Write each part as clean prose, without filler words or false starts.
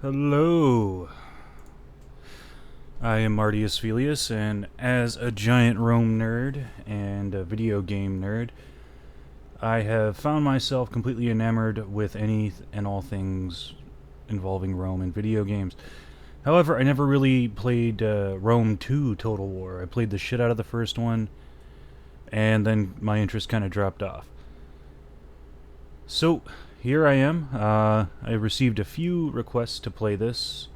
Hello, I am Martius Felius, and as a giant Rome nerd and a video game nerd, I have found myself completely enamored with any and all things involving Rome and video games. However, I never really played Rome 2 Total War. I played the shit out of the first one, and then my interest kind of dropped off. So, here I am. I received a few requests to play this,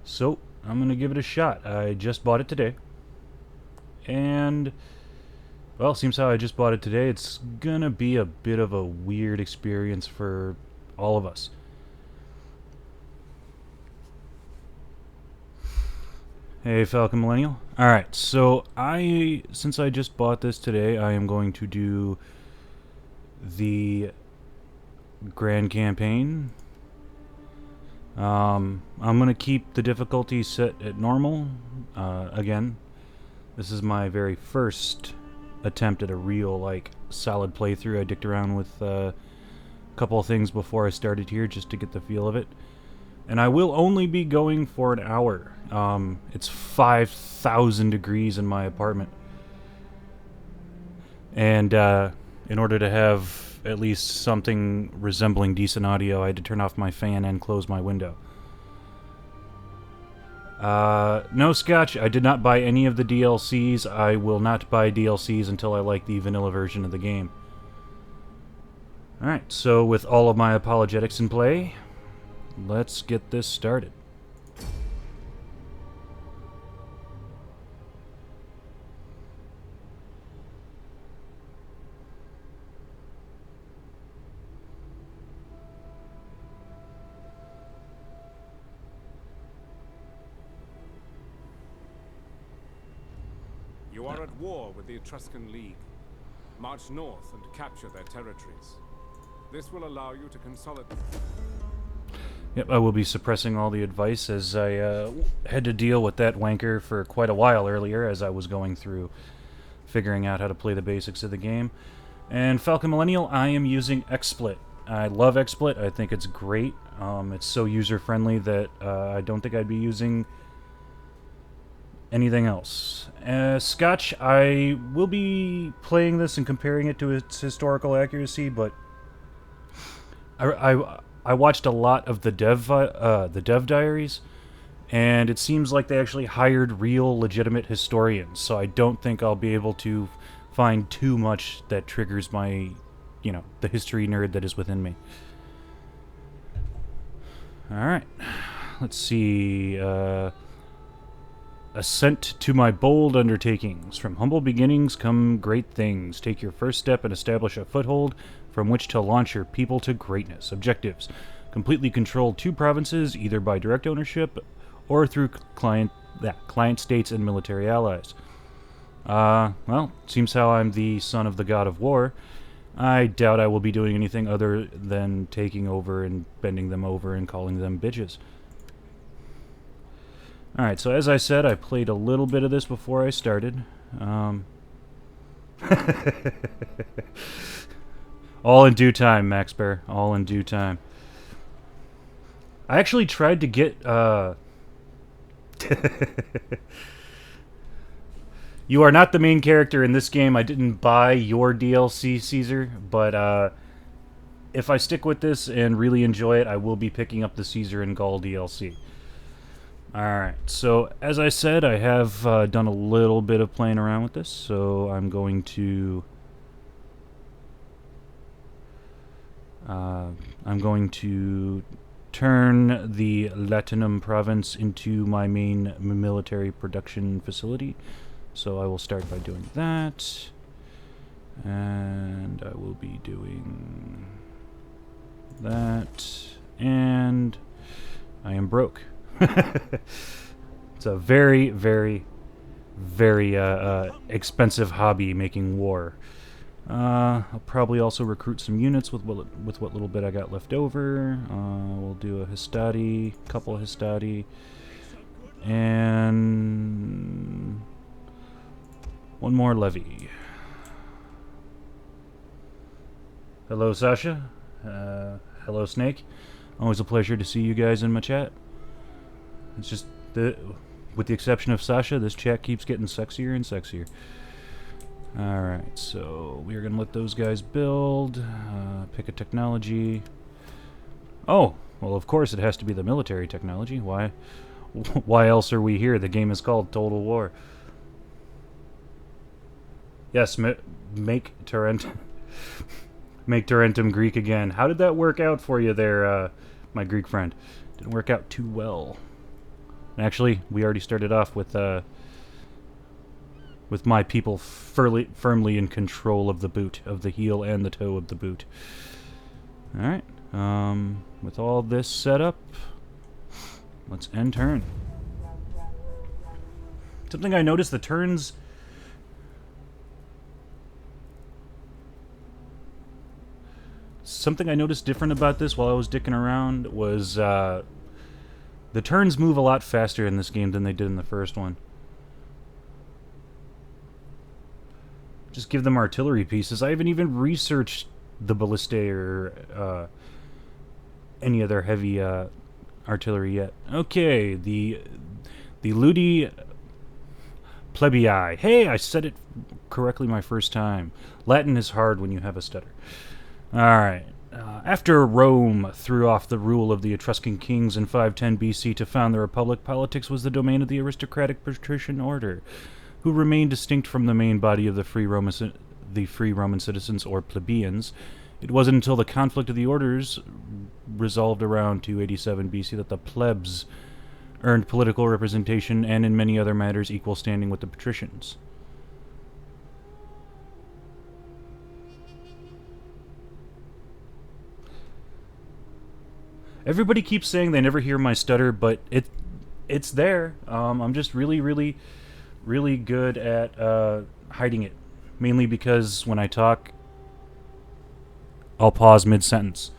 so I'm gonna give it a shot. I just bought it today, and well, seems how I just bought it today. It's gonna be a bit of a weird experience for all of us. Hey, Falcon Millennial. All right, so since I just bought this today, I am going to do the Grand Campaign. I'm gonna keep the difficulty set at normal. Again, this is my very first attempt at a real, solid playthrough. I dicked around with a couple of things before I started here just to get the feel of it. And I will only be going for an hour. It's 5,000 degrees in my apartment. And in order to have at least something resembling decent audio, I had to turn off my fan and close my window. No, Scotch, I did not buy any of the DLCs. I will not buy DLCs until I like the vanilla version of the game. Alright, so with all of my apologetics in play, let's get this started. You are at war with the Etruscan League. March north and capture their territories. This will allow you to consolidate. Yep, I will be suppressing all the advice as I had to deal with that wanker for quite a while earlier as I was going through figuring out how to play the basics of the game. And Falcon Millennial, I am using XSplit. I love XSplit. I think it's great. It's so user-friendly that I don't think I'd be using anything else. Scotch, I will be playing this and comparing it to its historical accuracy, but I watched a lot of the dev diaries, and it seems like they actually hired real, legitimate historians. So I don't think I'll be able to find too much that triggers my, the history nerd that is within me. All right, let's see. Assent to my bold undertakings. From humble beginnings come great things. Take your first step and establish a foothold from which to launch your people to greatness. Objectives: completely control 2 provinces, either by direct ownership or through client states and military allies. Well, seems how I'm the son of the god of war. I doubt I will be doing anything other than taking over and bending them over and calling them bitches. Alright, so as I said, I played a little bit of this before I started. All in due time, Max Bear. All in due time. I actually tried to get, You are not the main character in this game. I didn't buy your DLC, Caesar, but, if I stick with this and really enjoy it, I will be picking up the Caesar and Gaul DLC. Alright, so as I said, I have done a little bit of playing around with this, so I'm going to turn the Latinum province into my main military production facility. So I will start by doing that, and I will be doing that, and I am broke. It's a very, very, very expensive hobby, making war. I'll probably also recruit some units with what little bit I got left over. We'll do a Hastati, couple of Hastati, and one more levy. Hello, Sasha. Hello, Snake. Always a pleasure to see you guys in my chat. It's just, with the exception of Sasha, this chat keeps getting sexier and sexier. Alright, so we're going to let those guys build. Pick a technology. Oh, well, of course it has to be the military technology. Why else are we here? The game is called Total War. Yes, make Tarentum Greek again. How did that work out for you there, my Greek friend? Didn't work out too well. Actually, we already started off with my people firmly in control of the boot, of the heel and the toe of the boot. Alright, with all this set up, let's end turn. Something I noticed, the turns... Something I noticed different about this while I was dicking around was, the turns move a lot faster in this game than they did in the first one. Just give them artillery pieces. I haven't even researched the ballistae or any other heavy artillery yet. Okay, the Ludi Plebii. Hey, I said it correctly my first time. Latin is hard when you have a stutter. Alright. After Rome threw off the rule of the Etruscan kings in 510 BC to found the Republic, politics was the domain of the aristocratic patrician order, who remained distinct from the main body of the free Roman citizens, or plebeians. It wasn't until the conflict of the orders resolved around 287 BC that the plebs earned political representation and, in many other matters, equal standing with the patricians. Everybody keeps saying they never hear my stutter, but it's there. I'm just really good at hiding it. Mainly because when I talk, I'll pause mid-sentence.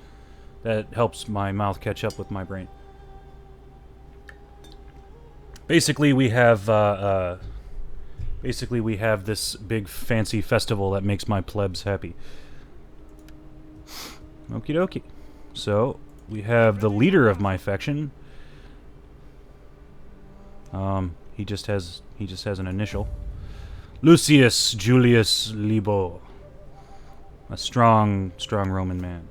That helps my mouth catch up with my brain. Basically, we have this big fancy festival that makes my plebs happy. Okie dokie. So we have the leader of my faction. He just has an initial. Lucius Julius Libo. A strong Roman man.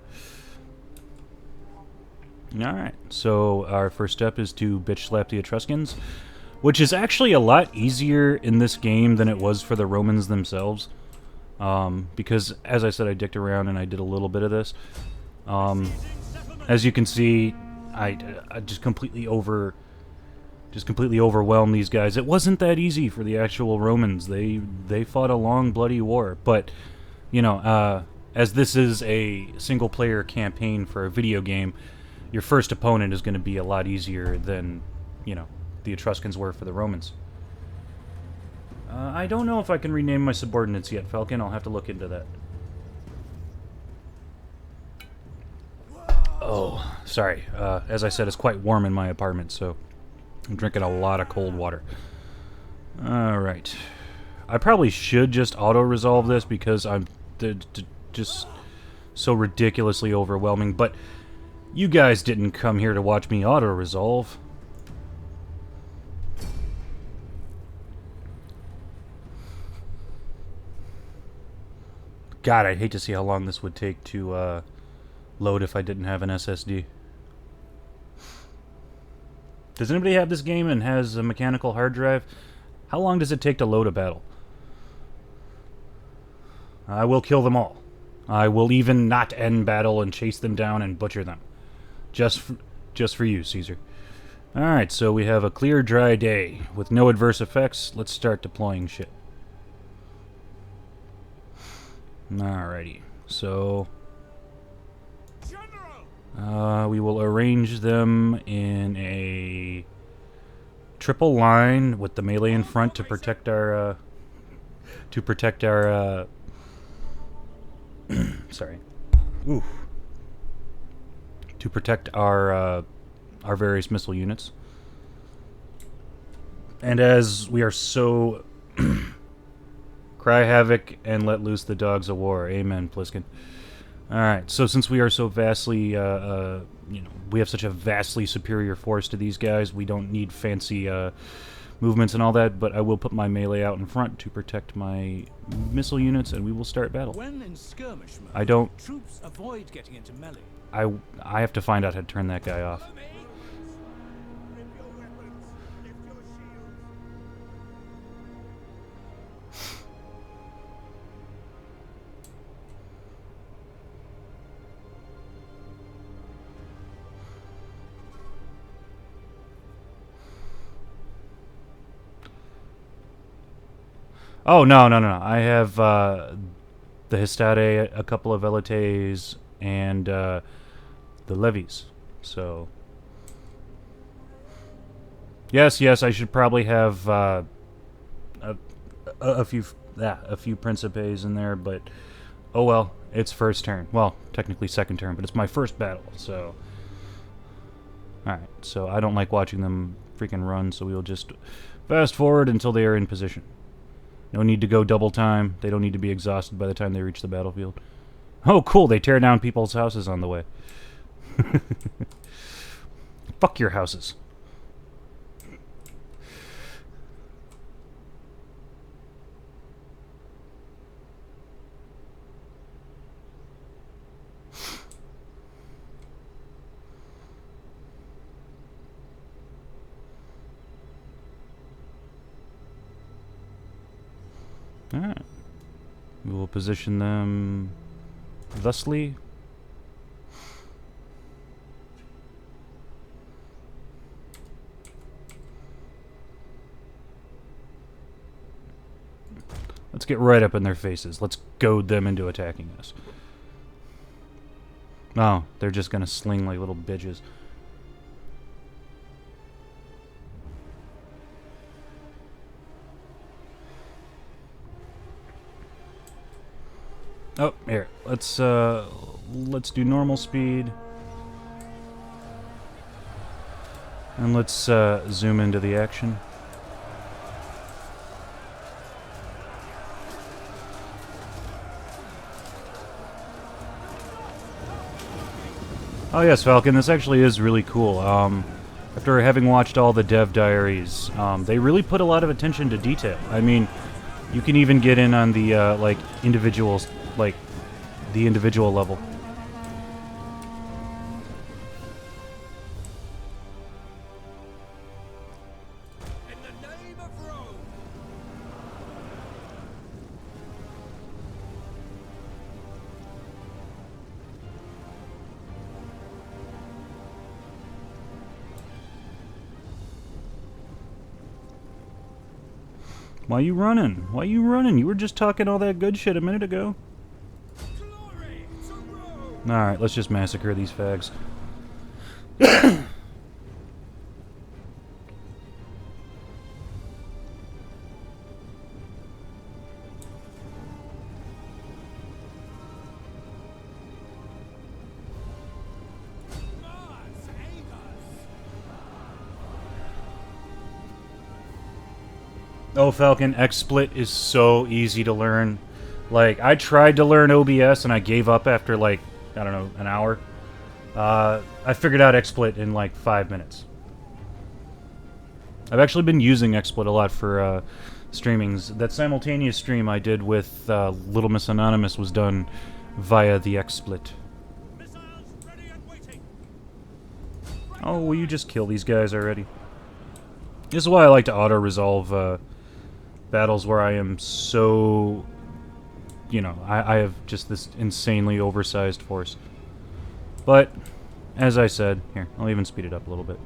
Alright, so our first step is to bitch slap the Etruscans, which is actually a lot easier in this game than it was for the Romans themselves. Because, as I said, I dicked around and I did a little bit of this. As you can see, I just completely overwhelmed these guys. It wasn't that easy for the actual Romans. They fought a long, bloody war. But, you know, as this is a single-player campaign for a video game, your first opponent is going to be a lot easier than, you know, the Etruscans were for the Romans. I don't know if I can rename my subordinates yet, Falcon. I'll have to look into that. Oh, sorry. As I said, it's quite warm in my apartment, so I'm drinking a lot of cold water. Alright. I probably should just auto-resolve this because I'm just so ridiculously overwhelming, but you guys didn't come here to watch me auto-resolve. God, I'd hate to see how long this would take to load if I didn't have an SSD. Does anybody have this game and has a mechanical hard drive? How long does it take to load a battle? I will kill them all. I will even not end battle and chase them down and butcher them. Just for you, Caesar. Alright, so we have a clear, dry day with no adverse effects. Let's start deploying shit. Alrighty, so we will arrange them in a triple line with the melee in front to protect our sorry. Oof. To protect our various missile units. And as we are so cry havoc and let loose the dogs of war. Amen, Pliskin. Alright, so since we are so vastly you know, we have such a vastly superior force to these guys. We don't need fancy movements and all that, but I will put my melee out in front to protect my missile units, and we will start battle. When in skirmish mode, I don't... troops avoid getting into melee. I have to find out how to turn that guy off. Oh, no. I have the Histade, a couple of Velites, and the Levies. So... Yes, I should probably have a few Principes in there, but... Oh well, it's first turn. Well, technically second turn, but it's my first battle, so... Alright, so I don't like watching them freaking run, so we'll just fast forward until they are in position. No need to go double time. They don't need to be exhausted by the time they reach the battlefield. Oh, cool. They tear down people's houses on the way. Fuck your houses. Alright. We will position them thusly. Let's get right up in their faces. Let's goad them into attacking us. Oh, they're just gonna sling like little bitches. Oh, here. Let's do normal speed. And let's zoom into the action. Oh yes, Falcon, this actually is really cool. After having watched all the dev diaries, they really put a lot of attention to detail. I mean, you can even get in on the like individuals, like the individual level. In the name of Rome. Why you running? Why you running? You were just talking all that good shit a minute ago. Glory to Rome. Alright, let's just massacre these fags. Mars, aid us. Oh, Falcon, XSplit is so easy to learn. Like, I tried to learn OBS and I gave up after, like, I don't know, an hour. I figured out XSplit in, like, 5 minutes. I've actually been using XSplit a lot for streamings. That simultaneous stream I did with Little Miss Anonymous was done via the XSplit. Missiles ready and waiting. Oh, will you just kill these guys already? This is why I like to auto-resolve battles where I am so... You know, I have just this insanely oversized force. But, as I said, here, I'll even speed it up a little bit.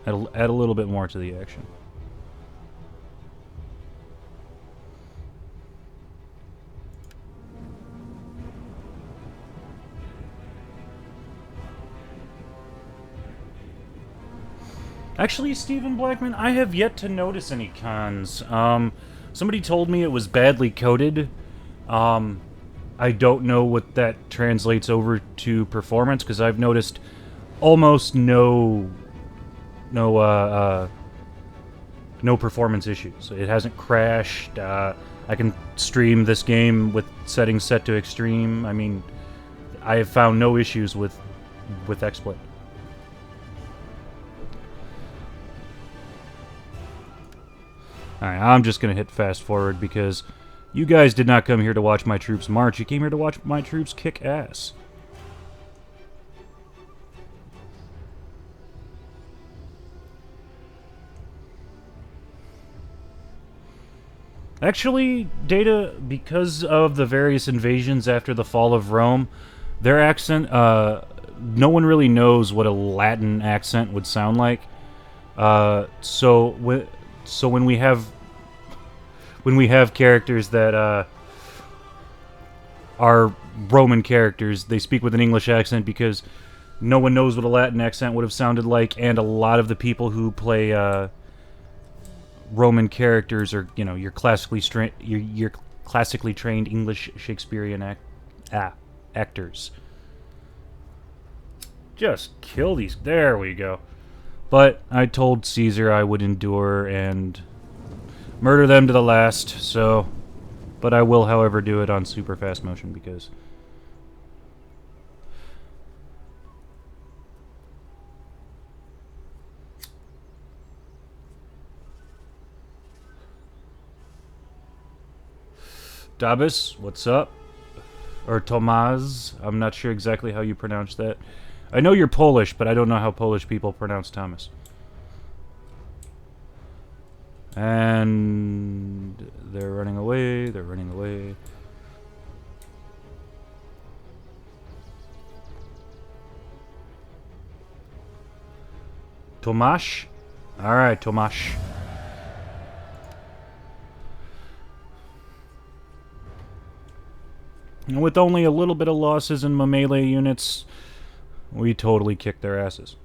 Add a little bit more to the action. Actually, Stephen Blackman, I have yet to notice any cons. Somebody told me it was badly coded. I don't know what that translates over to performance, because I've noticed almost no performance issues. It hasn't crashed. I can stream this game with settings set to extreme. I mean, I have found no issues with with XSplit. Alright, I'm just gonna hit fast forward because you guys did not come here to watch my troops march. You came here to watch my troops kick ass. Actually, Data, because of the various invasions after the fall of Rome, their accent, no one really knows what a Latin accent would sound like. So when we have characters that are Roman characters, they speak with an English accent because no one knows what a Latin accent would have sounded like, and a lot of the people who play Roman characters are, you know, your classically trained English Shakespearean actors. Just kill these. There we go. But I told Caesar I would endure and murder them to the last, so... But I will, however, do it on super fast motion because... Dabis, what's up? Or Tomaz, I'm not sure exactly how you pronounce that. I know you're Polish, but I don't know how Polish people pronounce Thomas. And they're running away, they're running away. Tomasz? Alright, Tomasz. And with only a little bit of losses in my melee units, we totally kicked their asses.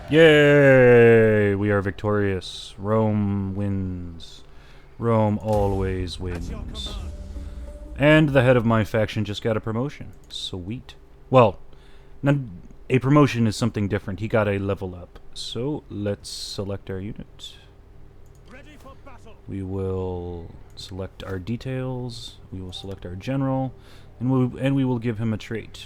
Yay! We are victorious. Rome wins. Rome always wins. And the head of my faction just got a promotion. Sweet. Well, a promotion is something different. He got a level up. So let's select our unit. Ready for battle. We will select our details. We will select our general, and we will give him a trait.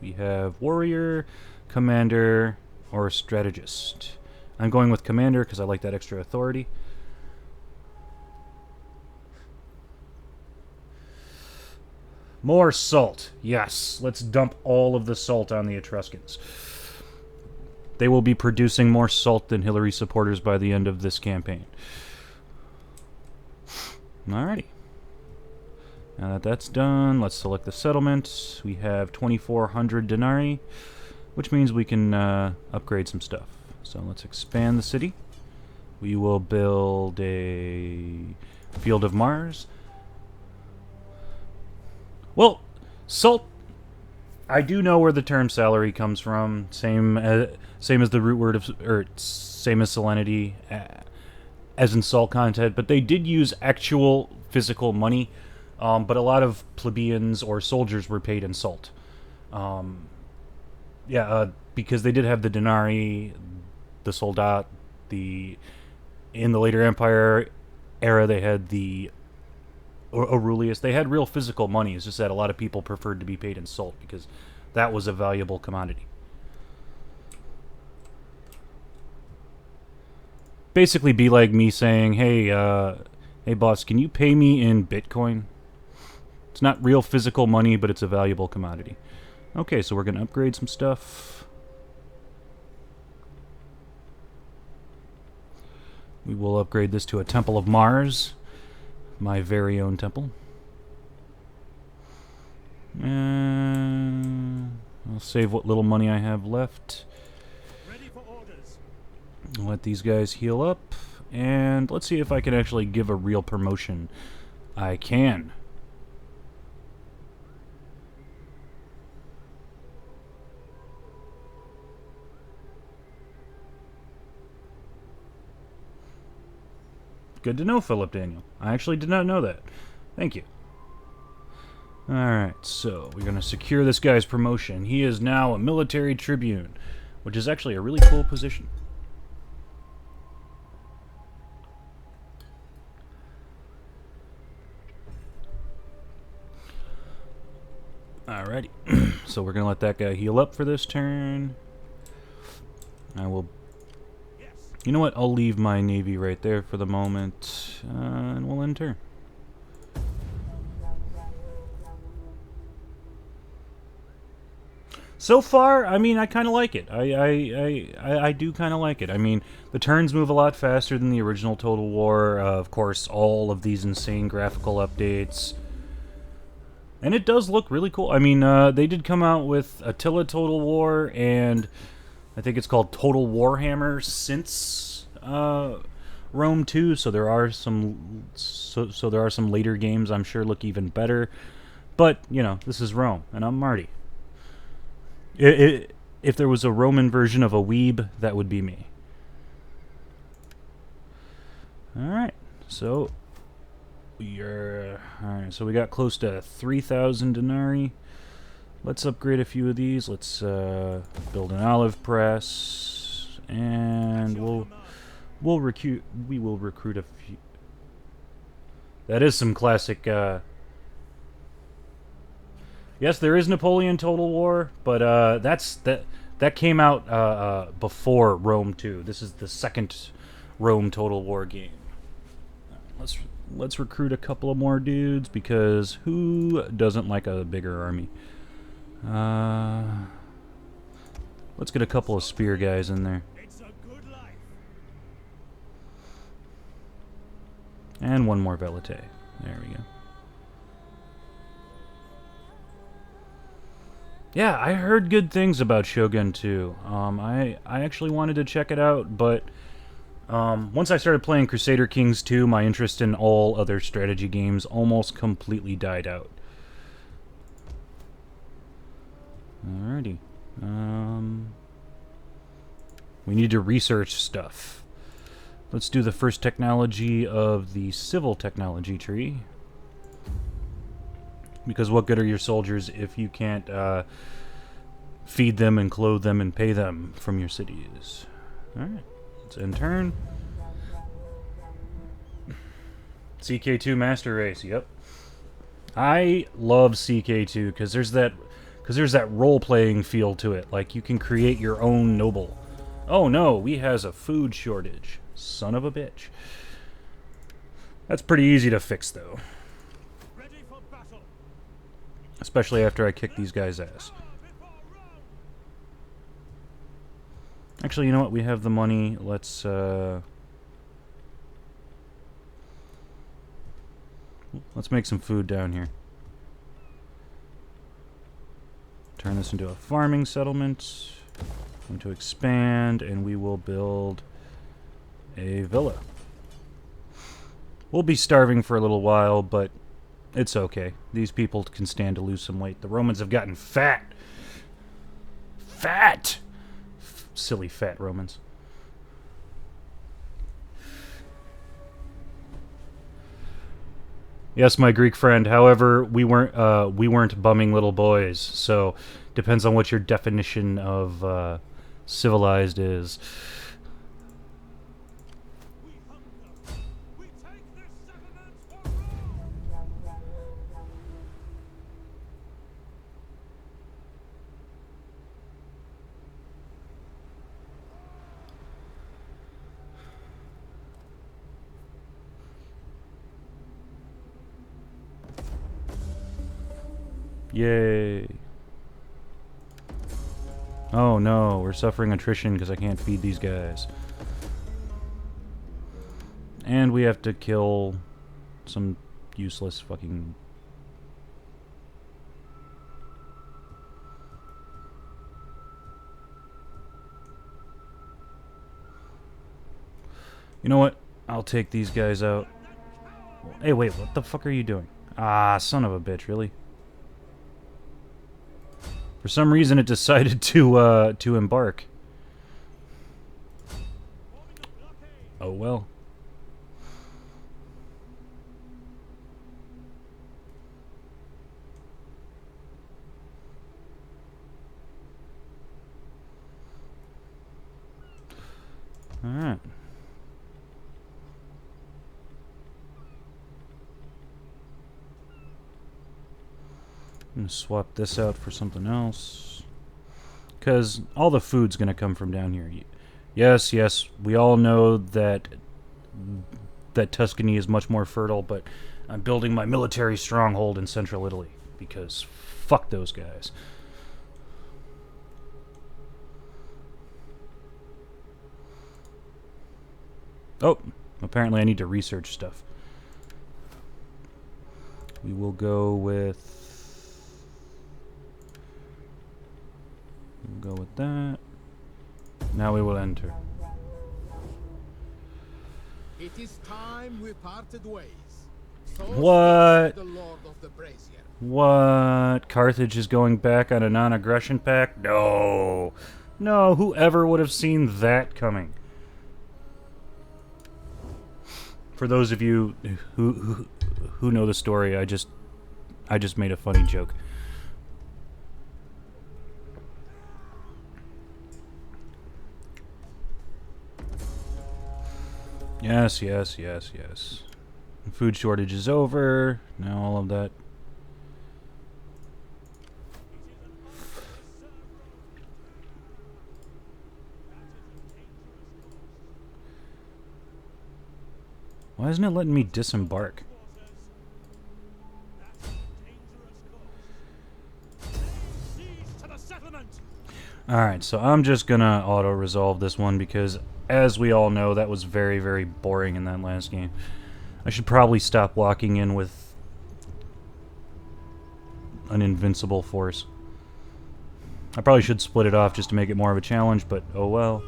We have warrior, commander, or strategist. I'm going with commander because I like that extra authority. More salt. Yes, let's dump all of the salt on the Etruscans. They will be producing more salt than Hillary supporters by the end of this campaign. Alrighty. Now that that's done, let's select the settlement. We have 2,400 denarii, which means we can upgrade some stuff. So let's expand the city. We will build a Field of Mars. Well, salt. I do know where the term salary comes from. Same as the root word of, or same as salinity, as in salt content. But they did use actual physical money. But a lot of plebeians or soldiers were paid in salt. Because they did have the denarii, the soldat, in the later Empire era they had the Aurelius. They had real physical money. It's just that a lot of people preferred to be paid in salt because that was a valuable commodity. Basically be like me saying, hey boss, can you pay me in Bitcoin? It's not real physical money, but it's a valuable commodity. Okay, so we're going to upgrade some stuff. We will upgrade this to a Temple of Mars. My very own temple. I'll save what little money I have left. Ready for orders. Let these guys heal up. And let's see if I can actually give a real promotion. I can. Good to know, Philip Daniel. I actually did not know that. Thank you. Alright, so we're going to secure this guy's promotion. He is now a military tribune, which is actually a really cool position. Alrighty, so we're going to let that guy heal up for this turn. I will... You know what? I'll leave my navy right there for the moment, and we'll end turn. So far, I mean, I kind of like it. I do kind of like it. I mean, the turns move a lot faster than the original Total War. Of course, all of these insane graphical updates. And it does look really cool. I mean, they did come out with Attila Total War, and I think it's called Total Warhammer since Rome 2. So there are some, so there are some later games I'm sure look even better. But you know, this is Rome, and I'm Marty. If there was a Roman version of a weeb, that would be me. Alright, so alright, so we got close to 3,000 denarii. Let's upgrade a few of these. Let's build an olive press, and we will recruit a few. That is some classic yes, there is Napoleon Total War, but that came out before Rome 2. This is the second Rome Total War game. Let's recruit a couple of more dudes, because who doesn't like a bigger army? Let's get a couple of spear guys in there. It's a good life. And one more Velite. There we go. Yeah, I heard good things about Shogun 2. I actually wanted to check it out, but once I started playing Crusader Kings 2, my interest in all other strategy games almost completely died out. Alrighty. We need to research stuff. Let's do the first technology of the civil technology tree. Because what good are your soldiers if you can't feed them and clothe them and pay them from your cities? Alright, let's end turn. CK2 Master Race, yep. I love CK2 because there's that role-playing feel to it. Like, you can create your own noble. Oh no, we has a food shortage. Son of a bitch. That's pretty easy to fix, though. Ready for battle. Especially after I kick these guys' ass. Actually, you know what? We have the money. Let's make some food down here. Turn this into a farming settlement. Going to expand, and we will build a villa. We'll be starving for a little while, but it's okay. These people can stand to lose some weight. The Romans have gotten fat. Fat! Silly fat Romans. Yes, my Greek friend. However, we weren't bumming little boys, so depends on what your definition of civilized is. We hunger. We take this settlement for Rome. Yay. Oh no, we're suffering attrition because I can't feed these guys. And we have to kill some useless fucking... You know what? I'll take these guys out. Hey, wait, what the fuck are you doing? Ah, son of a bitch, really? For some reason, it decided to embark. Oh well. Alright. I'm gonna swap this out for something else. Because all the food's gonna come from down here. Yes, yes, we all know that Tuscany is much more fertile, but I'm building my military stronghold in central Italy. Because fuck those guys. Oh, apparently I need to research stuff. We will go with... We'll go with that. Now we will enter. It is time we parted ways. So What? speaks the Lord of the Brazier. What? Carthage is going back on a non-aggression pact? No. No, whoever would have seen that coming? For those of you who know the story, I just made a funny joke. Yes, yes, yes, yes. The food shortage is over. Now all of that. Why isn't it letting me disembark? Siege to the settlement! Alright, so I'm just gonna auto-resolve this one because, as we all know, that was very, very boring in that last game. I should probably stop locking in with an invincible force. I probably should split it off just to make it more of a challenge, but oh well.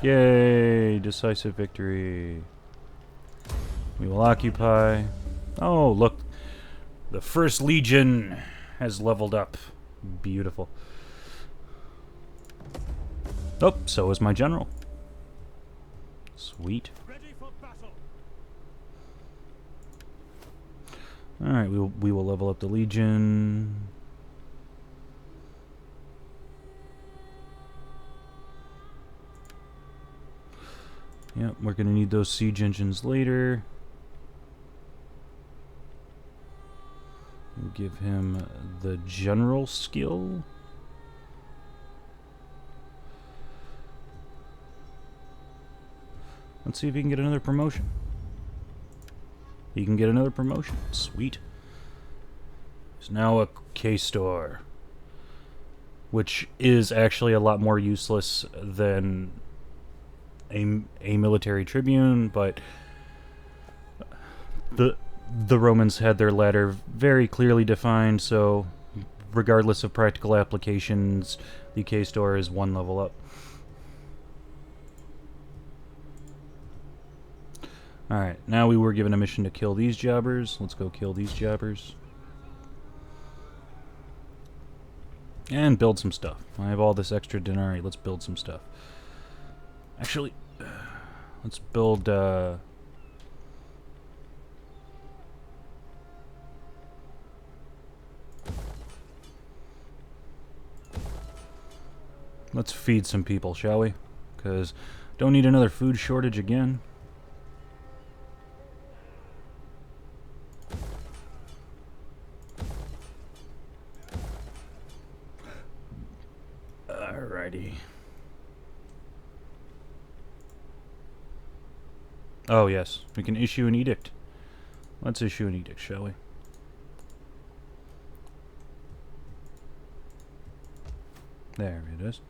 Yay! Decisive victory. We will occupy. Oh, look. The First Legion has leveled up. Beautiful. Oh, so is my general. Sweet. Ready for battle! Alright, we will level up the Legion. Yep, we're going to need those siege engines later. We'll give him the general skill. Let's see if he can get another promotion. He can get another promotion. Sweet. He's now a K-Store, which is actually a lot more useless than a military tribune, but the Romans had their ladder very clearly defined, so regardless of practical applications, the K-Store is one level up. Alright, now we were given a mission to kill these jobbers. Let's go kill these jobbers. And build some stuff. I have all this extra denarii. Let's build some stuff. Actually, let's build, let's feed some people, shall we? Because don't need another food shortage again. Alrighty. Oh, yes. We can issue an edict. Let's issue an edict, shall we? There it is.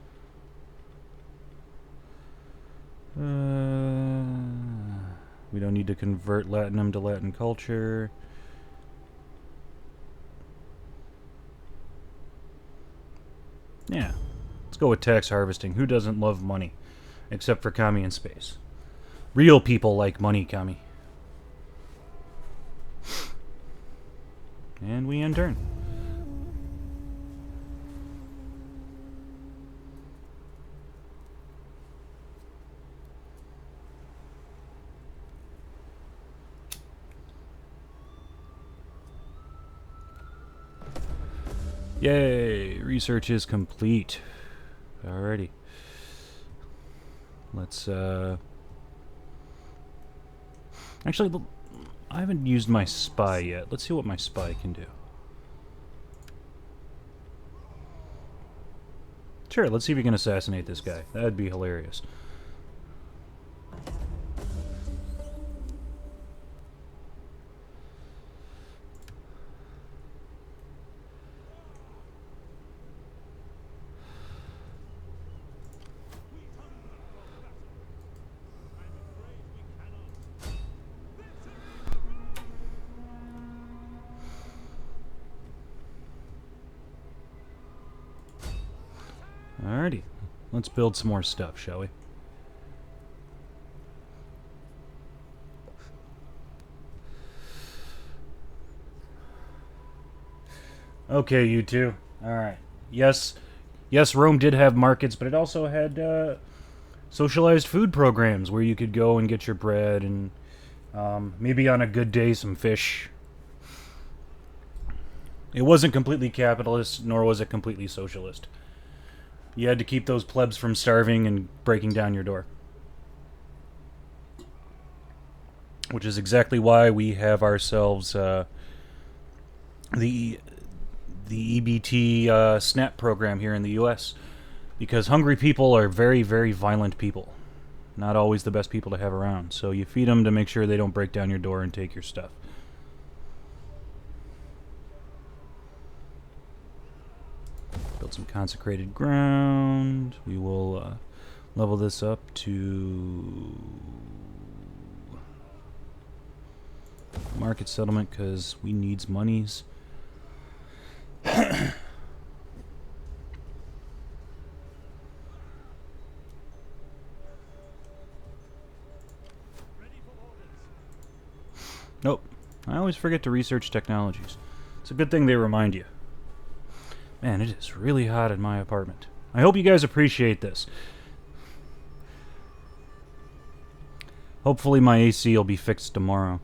We don't need to convert Latinum to Latin culture. Yeah. Let's go with tax harvesting. Who doesn't love money? Except for Kami in space. Real people like money, Kami. And we end turn. Yay! Research is complete. Alrighty. Let's, Actually, I haven't used my spy yet. Let's see what my spy can do. Sure, let's see if we can assassinate this guy. That'd be hilarious. Alrighty, let's build some more stuff, shall we? Okay, you two. Alright. Yes, Rome did have markets, but it also had socialized food programs where you could go and get your bread and maybe on a good day some fish. It wasn't completely capitalist, nor was it completely socialist. You had to keep those plebs from starving and breaking down your door. Which is exactly why we have ourselves the EBT SNAP program here in the U.S. Because hungry people are very, very violent people. Not always the best people to have around. So you feed them to make sure they don't break down your door and take your stuff. Build some consecrated ground. We will level this up to market settlement because we needs monies. Nope. I always forget to research technologies. It's a good thing they remind you. Man, it is really hot in my apartment. I hope you guys appreciate this. Hopefully my AC will be fixed tomorrow.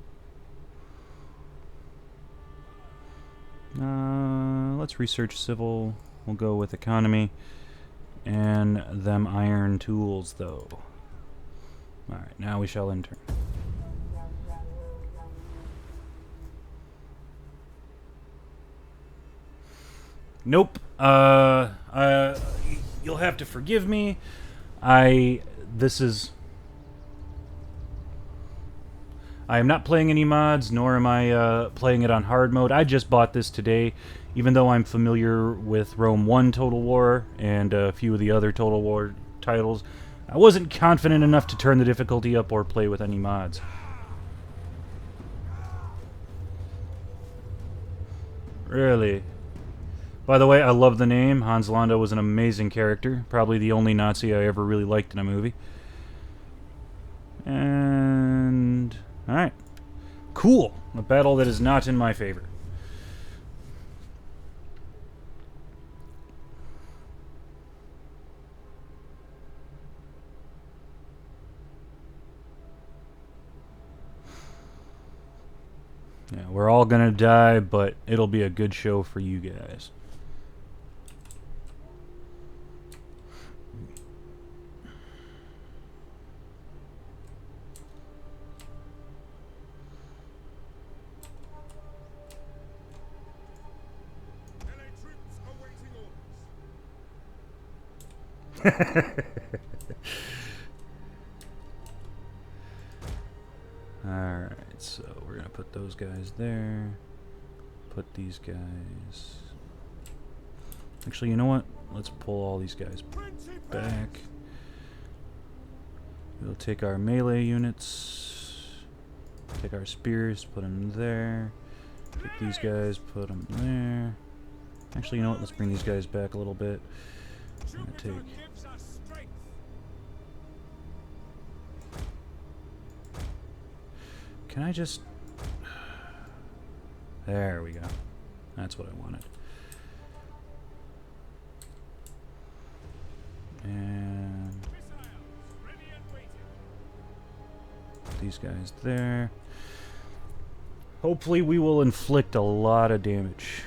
Let's research civil. We'll go with economy. And them iron tools, though. Alright, now we shall intern. Nope. You'll have to forgive me. I am not playing any mods, nor am I playing it on hard mode. I just bought this today, even though I'm familiar with Rome 1 Total War and a few of the other Total War titles. I wasn't confident enough to turn the difficulty up or play with any mods. Really? By the way, I love the name. Hans Landa was an amazing character. Probably the only Nazi I ever really liked in a movie. And... alright. Cool. A battle that is not in my favor. Yeah, we're all gonna die, but it'll be a good show for you guys. LA troops awaiting orders. Alright, so we're gonna put those guys there. Put these guys... Actually, you know what? Let's pull all these guys back. We'll take our melee units. Take our spears, put them there. Take these guys, put them there. Actually, you know what? Let's bring these guys back a little bit. I'm gonna take... Gives us strength. Can I just... There we go. That's what I wanted. And... Missiles ready and waiting. these guys there. Hopefully we will inflict a lot of damage.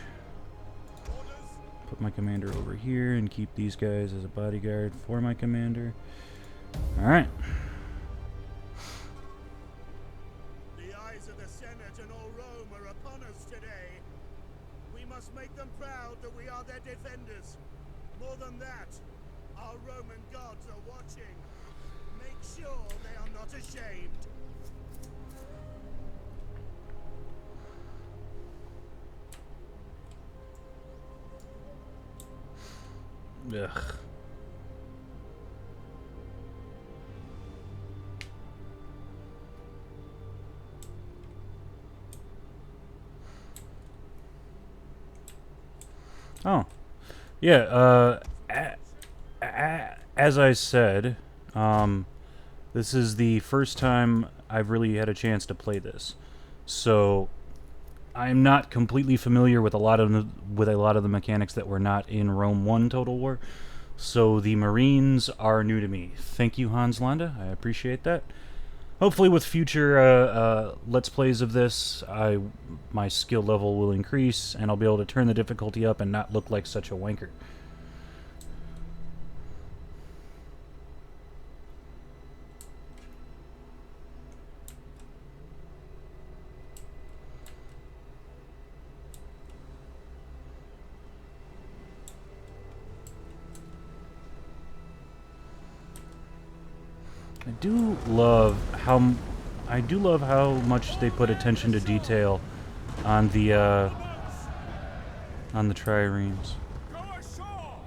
put my commander over here and keep these guys as a bodyguard for my commander. Alright. The eyes of the Senate and all Rome are upon us today. We must make them proud that we are their defenders. More than that, our Roman gods are watching. Make sure they are not ashamed. Ugh. Oh. Yeah, as I said, this is the first time I've really had a chance to play this. So I'm not completely familiar with a lot of the mechanics that were not in Rome 1 Total War. So the Marines are new to me. Thank you, Hans Landa. I appreciate that. Hopefully with future Let's Plays of this, my skill level will increase, and I'll be able to turn the difficulty up and not look like such a wanker. I do love how much they put attention to detail on the triremes. Go ashore!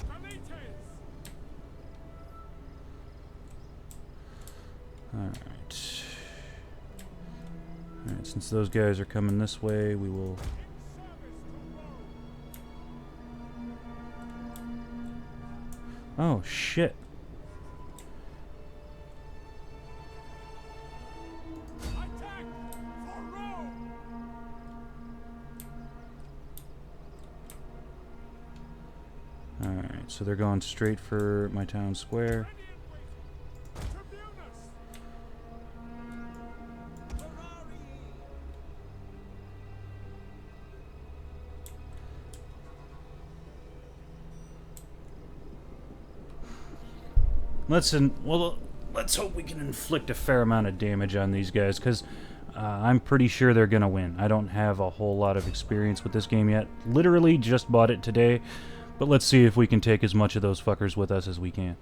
Valites! Alright. Alright, since those guys are coming this way, we will... Oh, shit. Attack for Rome! Alright, so they're going straight for my town square. Tribunus! Let's hope we can inflict a fair amount of damage on these guys, because I'm pretty sure they're gonna win. I don't have a whole lot of experience with this game yet. Literally just bought it today, but let's see if we can take as much of those fuckers with us as we can.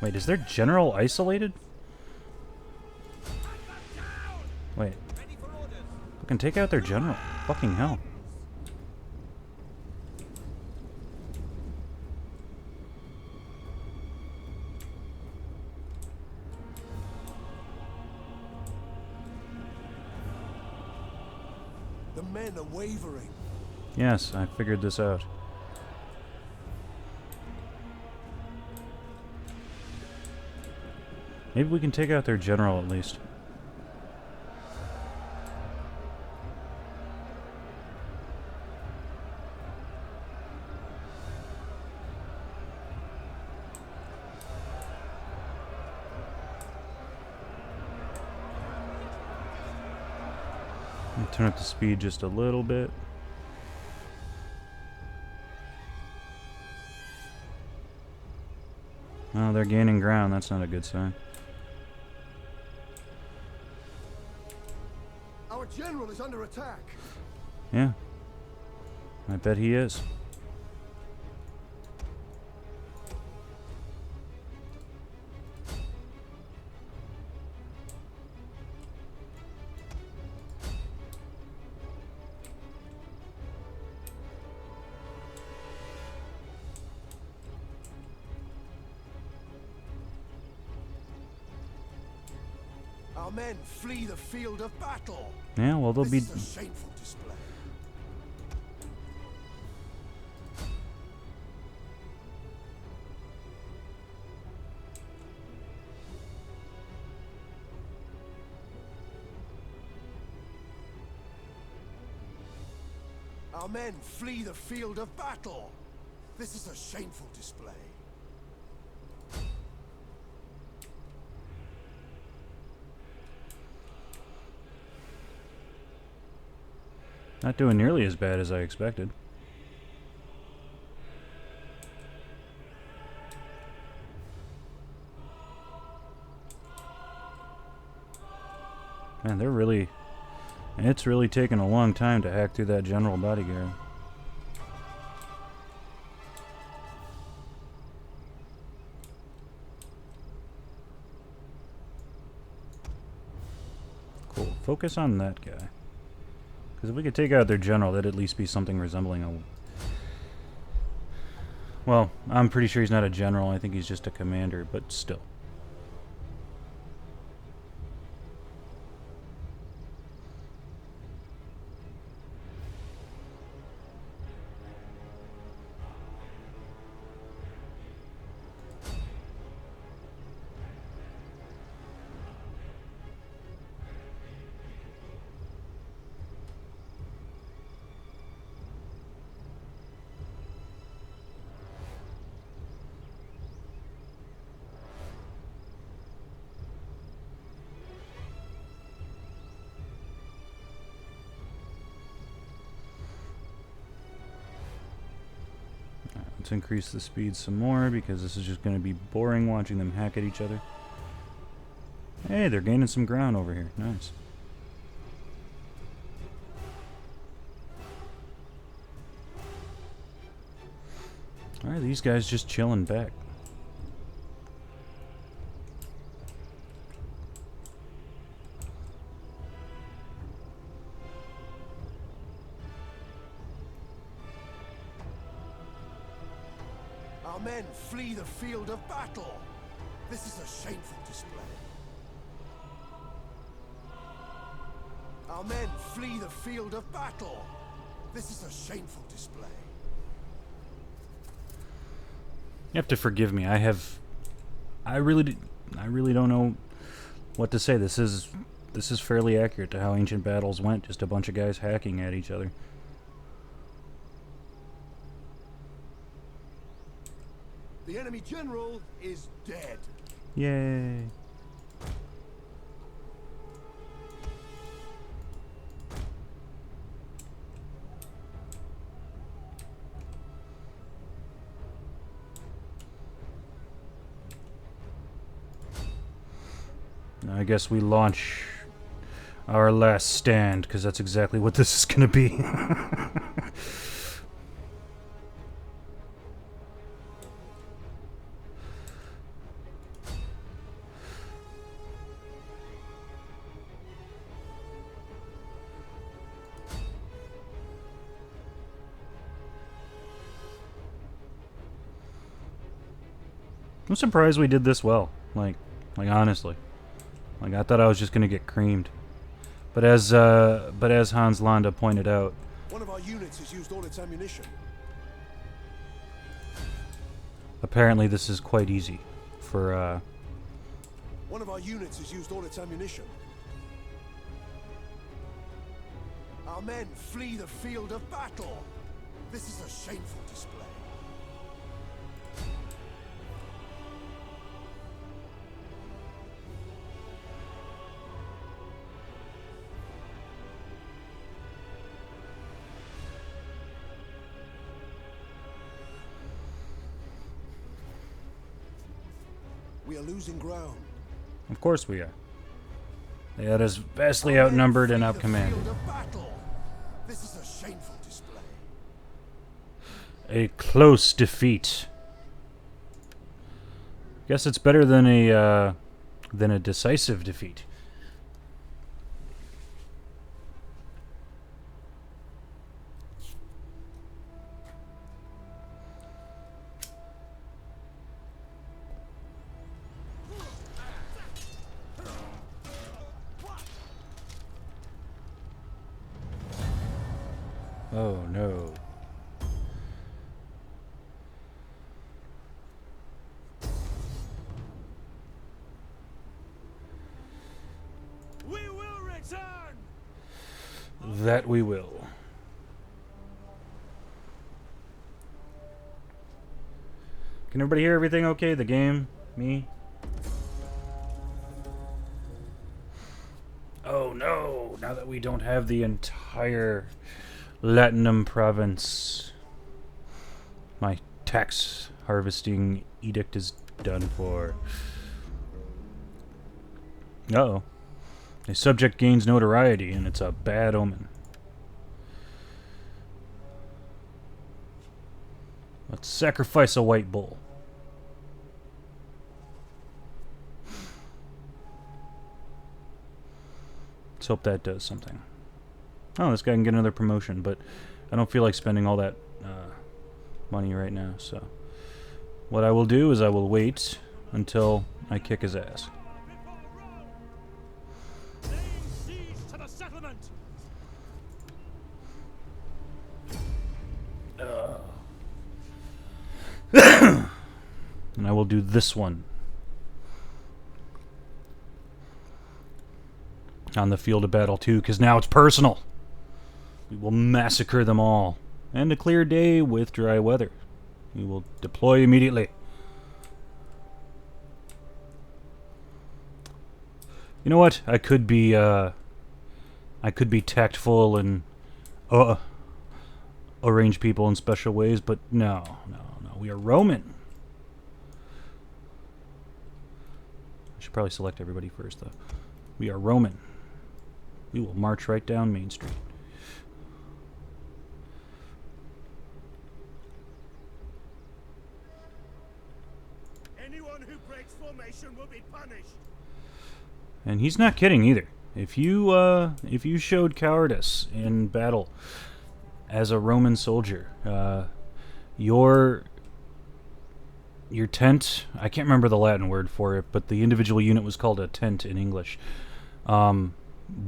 Wait, is their general isolated? Wait. We can take out their general. Fucking hell. The men are wavering. Yes, I figured this out. Maybe we can take out their general at least. I'll turn up the speed just a little bit. Oh, they're gaining ground. That's not a good sign. Our general is under attack. Yeah. I bet he is. Our men flee the field of battle. Yeah, well, they'll be... This is a shameful display. Our men flee the field of battle. This is a shameful display. Not doing nearly as bad as I expected. Man, they're really... It's really taken a long time to hack through that general bodyguard. Cool. Focus on that guy. Because if we could take out their general, that'd at least be something resembling a... Well, I'm pretty sure he's not a general. I think he's just a commander, but still. Let's increase the speed some more because this is just going to be boring watching them hack at each other. Hey, they're gaining some ground over here. Nice. Alright, these guys just chilling back. Our men flee the field of battle. This is a shameful display. Our men flee the field of battle. This is a shameful display. You have to forgive me. I really don't know what to say. This is fairly accurate to how ancient battles went. Just a bunch of guys hacking at each other. The enemy general is dead. Yay. Now I guess we launch our last stand, because that's exactly what this is going to be. I'm surprised we did this well. Like honestly. Like, I thought I was just gonna get creamed. But as Hans Landa pointed out, one of our units has used all its ammunition. Apparently this is quite easy for one of our units has used all its ammunition. Our men flee the field of battle. This is a shameful display. We are losing ground. Of course we are. They had us vastly outnumbered and outcommanded. This is a shameful display. A close defeat. Guess it's better than a decisive defeat. Oh no. We will return. That we will. Can everybody hear everything okay? The game? Me? Oh no! Now that we don't have the entire Latinum province, my tax harvesting edict is done for. Uh-oh. A subject gains notoriety, and it's a bad omen. Let's sacrifice a white bull. Let's hope that does something. Oh, this guy can get another promotion, but I don't feel like spending all that money right now, so... What I will do is I will wait until I kick his ass. Before Rome! Laying siege to the settlement! And I will do this one. On the field of battle, too, because now it's personal. We will massacre them all. And a clear day with dry weather. We will deploy immediately. You know what? I could be tactful and arrange people in special ways, but no. We are Roman. I should probably select everybody first, though. We are Roman. We will march right down Main Street. Anyone who breaks formation will be punished. And he's not kidding either. If you showed cowardice in battle as a Roman soldier, your tent, I can't remember the Latin word for it, but the individual unit was called a tent in English,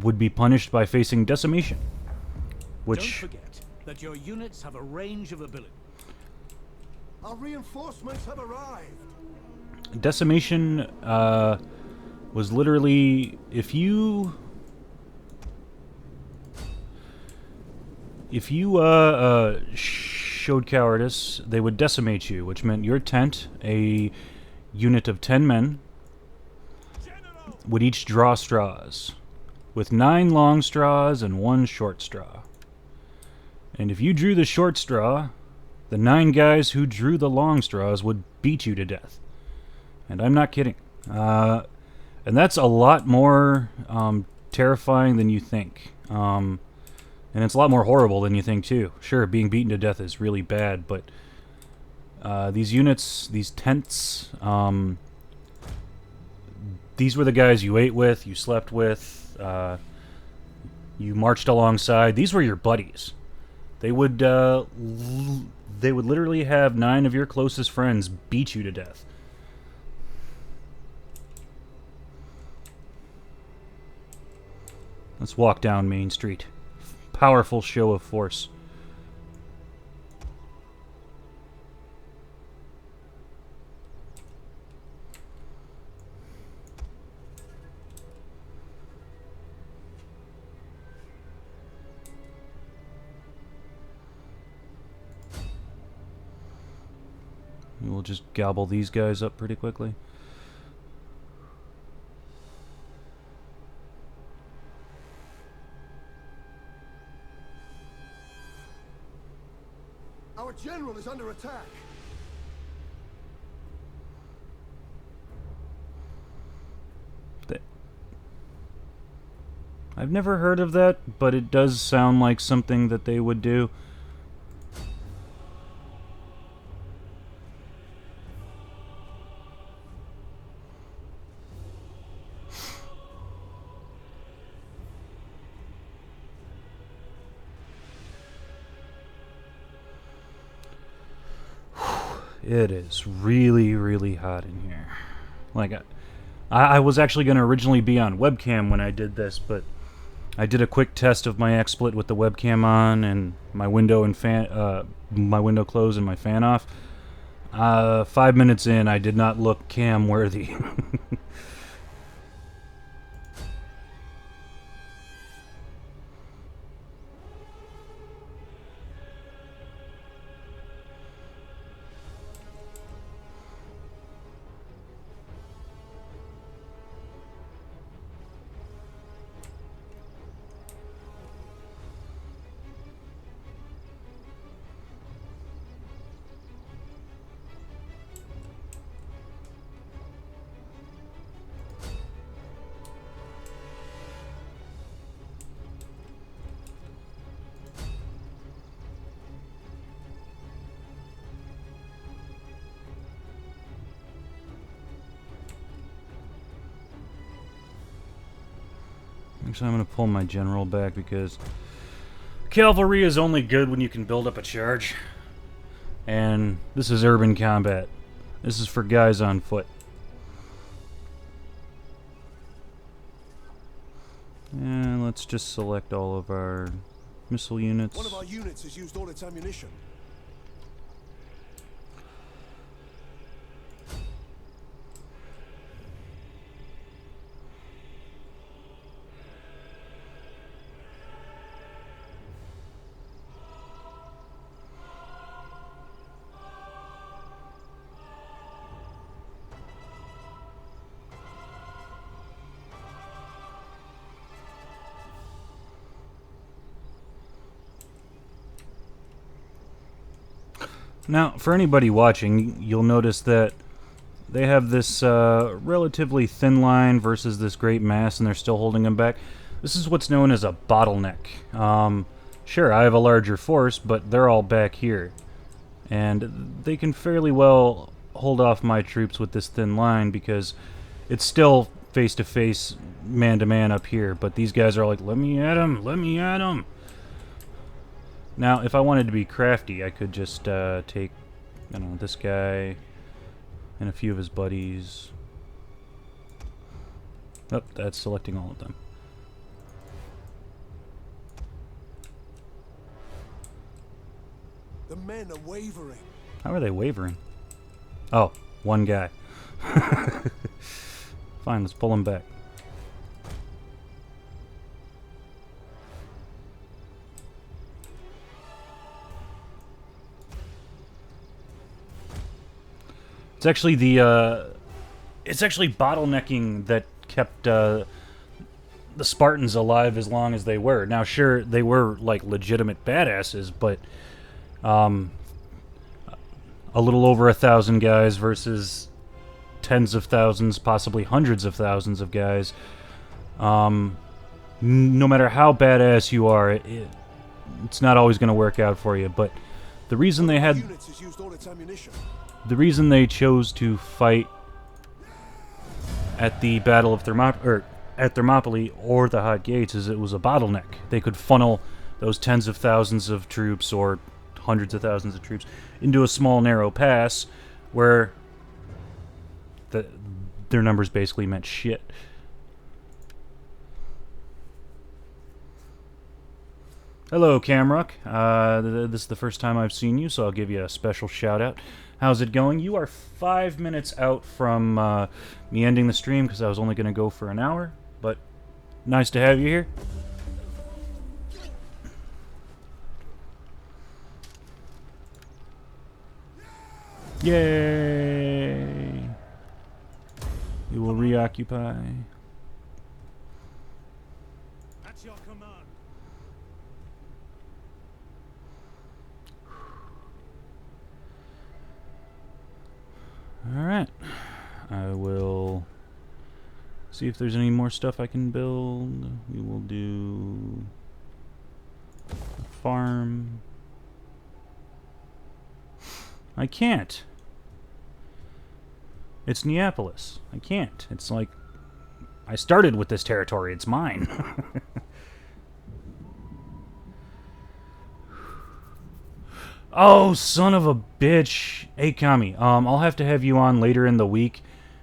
would be punished by facing decimation. Which, Don't forget that your units have a range of ability. Our reinforcements have arrived. decimation was literally if you showed cowardice, they would decimate you, which meant your tent, a unit of 10 men, would each draw straws, with 9 long straws and 1 short straw. And if you drew the short straw, the 9 guys who drew the long straws would beat you to death. And I'm not kidding. And that's a lot more terrifying than you think. And it's a lot more horrible than you think, too. Sure, being beaten to death is really bad, but these units, these tents, these were the guys you ate with, you slept with, you marched alongside. These were your buddies. They would literally have 9 of your closest friends beat you to death. Let's walk down Main Street. Powerful show of force. We'll just gobble these guys up pretty quickly. Our general is under attack. I've never heard of that, but it does sound like something that they would do. It is really, really hot in here. Like, I was actually going to originally be on webcam when I did this, but I did a quick test of my XSplit with the webcam on and my window and my window closed and my fan off. 5 minutes in, I did not look cam worthy. Actually, I'm going to pull my general back because cavalry is only good when you can build up a charge. And this is urban combat. This is for guys on foot. And let's just select all of our missile units. One of our units has used all its ammunition. Now, for anybody watching, you'll notice that they have this relatively thin line versus this great mass, and they're still holding them back. This is what's known as a bottleneck. Sure, I have a larger force, but they're all back here. And they can fairly well hold off my troops with this thin line because it's still face-to-face, man-to-man up here. But these guys are like, let me at him, let me at him. Now, if I wanted to be crafty, I could just take, I don't know, this guy and a few of his buddies. Oh, that's selecting all of them. The men are wavering. How are they wavering? Oh, one guy. Fine, let's pull him back. It's actually it's actually bottlenecking that kept the Spartans alive as long as they were. Now, sure, they were like legitimate badasses, but a little over 1,000 guys versus tens of thousands, possibly hundreds of thousands of guys. No matter how badass you are, it's not always going to work out for you. But the reason they had Units has used all its ammunition. the reason they chose to fight at the Battle of Thermopylae or the Hot Gates is it was a bottleneck. They could funnel those tens of thousands of troops or hundreds of thousands of troops into a small narrow pass where their numbers basically meant shit. Hello, Camrock. This is the first time I've seen you, so I'll give you a special shout out. How's it going? You are 5 minutes out from me ending the stream because I was only going to go for an hour, but nice to have you here. Yay! We will reoccupy. At your command. Alright. I will see if there's any more stuff I can build. We will do a farm. I can't. It's Neapolis. I can't. It's like I started with this territory. It's mine. Oh, son of a bitch. Hey, Kami, I'll have to have you on later in the week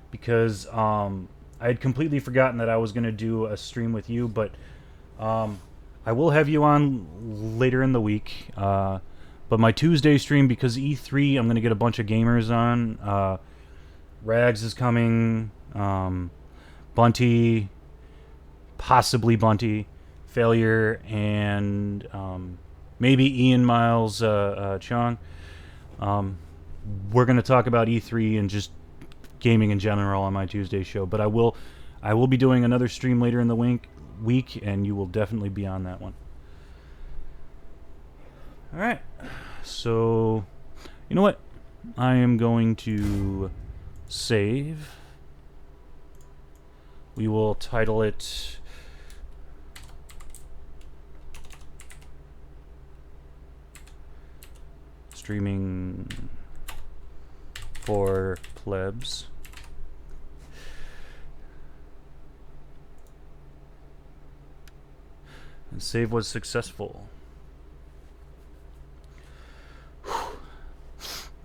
because I had completely forgotten that I was going to do a stream with you, but I will have you on later in the week. But my Tuesday stream, because E3, I'm going to get a bunch of gamers on. Rags is coming. Bunty. Possibly Bunty. Failure. And maybe Ian Miles Chong. We're going to talk about E3 and just gaming in general on my Tuesday show. But I will be doing another stream later in the week, and you will definitely be on that one. Alright, so, you know what? I am going to save. We will title it Streaming for Plebs. And save was successful.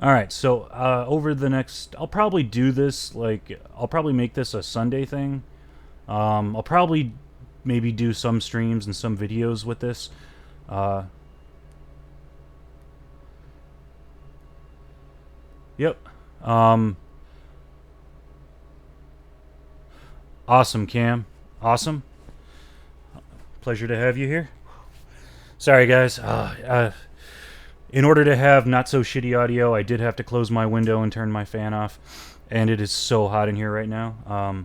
Alright, so over the next... I'll probably do this, like... I'll probably make this a Sunday thing. I'll probably maybe do some streams and some videos with this. Yep. Awesome, Cam. Awesome. Pleasure to have you here. Sorry, guys. In order to have not so shitty audio, I did have to close my window and turn my fan off. And it is so hot in here right now.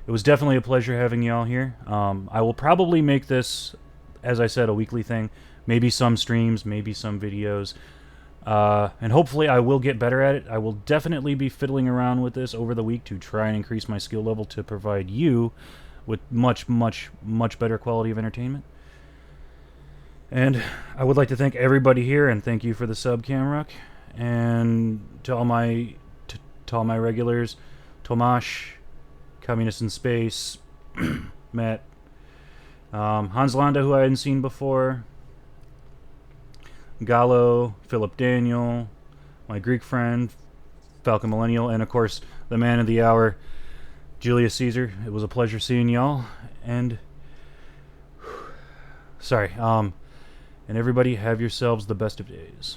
It was definitely a pleasure having y'all here. I will probably make this, as I said, a weekly thing. Maybe some streams, maybe some videos. And hopefully I will get better at it. I will definitely be fiddling around with this over the week to try and increase my skill level to provide you with much, much, much better quality of entertainment. And I would like to thank everybody here, and thank you for the sub, Camrock, and to all my regulars, Tomash, Communist in Space, Matt, Hans Landa, who I hadn't seen before, Gallo, Philip Daniel, my Greek friend, Falcon Millennial, and of course the man of the hour, Julius Caesar. It was a pleasure seeing y'all, and sorry, and everybody have yourselves the best of days.